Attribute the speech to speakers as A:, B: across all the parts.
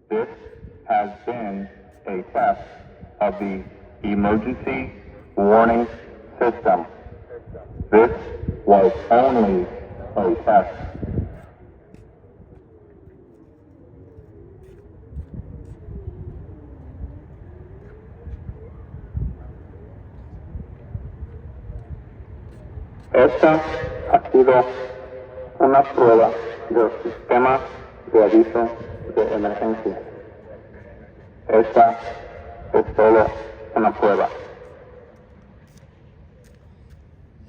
A: This has been a test of the emergency warning system. This was only a test. Esta ha sido una prueba del sistema de aviso de emergencia. Esta es solo una prueba.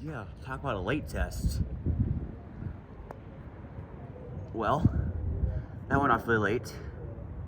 B: Yeah, talk about a late test. Well, that went off really late.